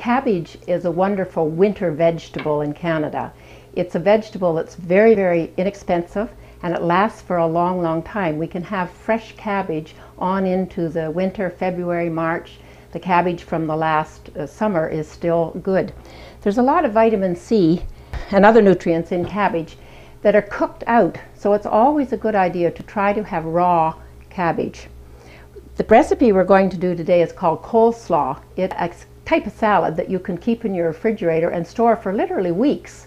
Cabbage is a wonderful winter vegetable in Canada. It's a vegetable that's very, very inexpensive, and it lasts for a long, long time. We can have fresh cabbage on into the winter, February, March. The cabbage from the last summer is still good. There's a lot of vitamin C and other nutrients in cabbage that are cooked out, so it's always a good idea to try to have raw cabbage. The recipe we're going to do today is called coleslaw. It's a type of salad that you can keep in your refrigerator and store for literally weeks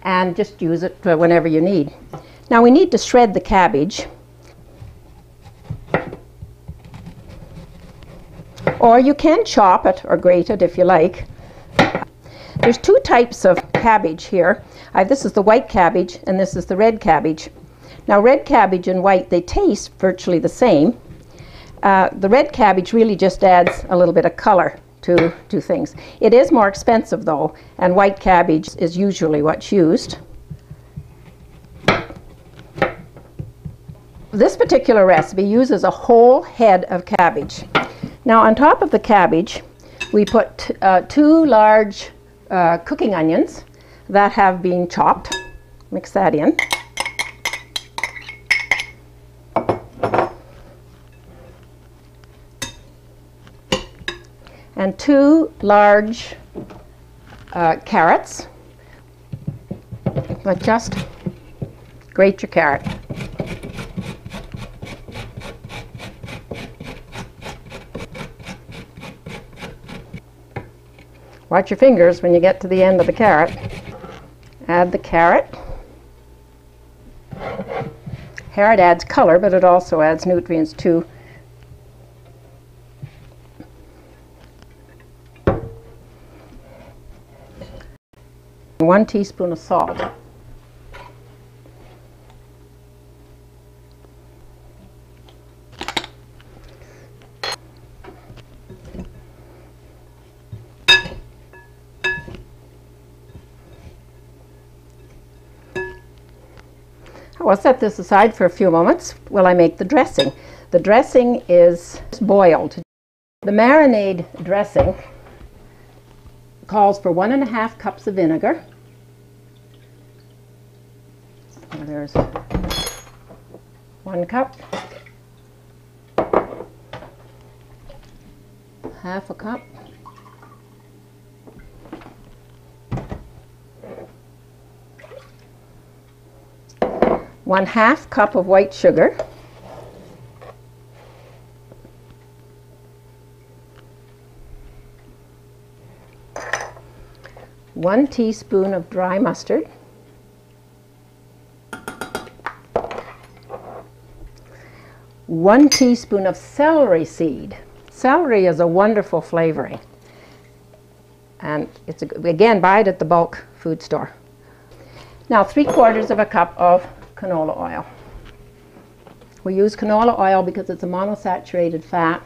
and just use it whenever you need. Now we need to shred the cabbage, or you can chop it or grate it if you like. There's two types of cabbage here. This is the white cabbage and this is the red cabbage. Now red cabbage and white, they taste virtually the same. The red cabbage really just adds a little bit of color to things. It is more expensive though, and white cabbage is usually what's used. This particular recipe uses a whole head of cabbage. Now on top of the cabbage we put 2 large cooking onions that have been chopped. Mix that in. And 2 large carrots. But just grate your carrot. Watch your fingers when you get to the end of the carrot. Add the carrot. Carrot adds color, but it also adds nutrients too. One teaspoon of salt. I'll set this aside for a few moments while I make the dressing. The dressing is boiled. The marinade dressing calls for 1.5 cups of vinegar. So there's 1 cup, 1/2 cup, one-half cup of white sugar, one teaspoon of dry mustard, 1 teaspoon of celery seed. Celery is a wonderful flavoring, and it's again, buy it at the bulk food store. Now 3/4 cup of canola oil. We use canola oil because it's a monosaturated fat,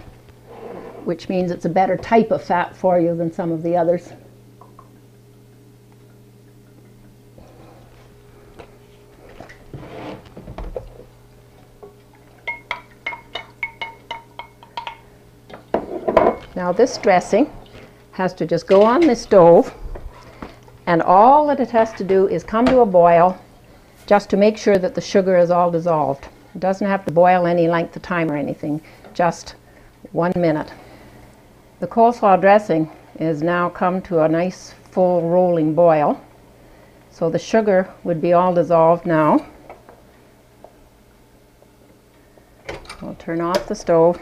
which means it's a better type of fat for you than some of the others. Now this dressing has to just go on the stove, and all that it has to do is come to a boil just to make sure that the sugar is all dissolved. It doesn't have to boil any length of time or anything, just 1 minute. The coleslaw dressing is now come to a nice full rolling boil, so the sugar would be all dissolved now. We'll turn off the stove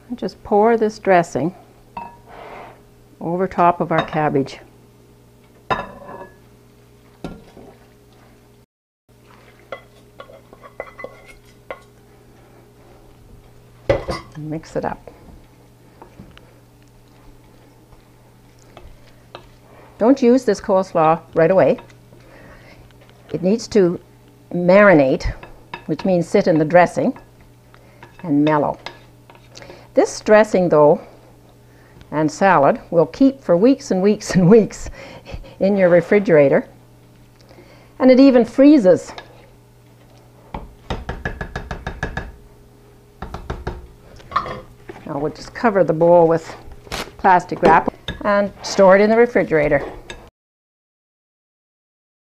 and just pour this dressing over top of our cabbage. Mix it up. Don't use this coleslaw right away. It needs to marinate, which means sit in the dressing and mellow. This dressing though, and salad, will keep for weeks and weeks and weeks in your refrigerator, and it even freezes. Now we'll just cover the bowl with plastic wrap and store it in the refrigerator.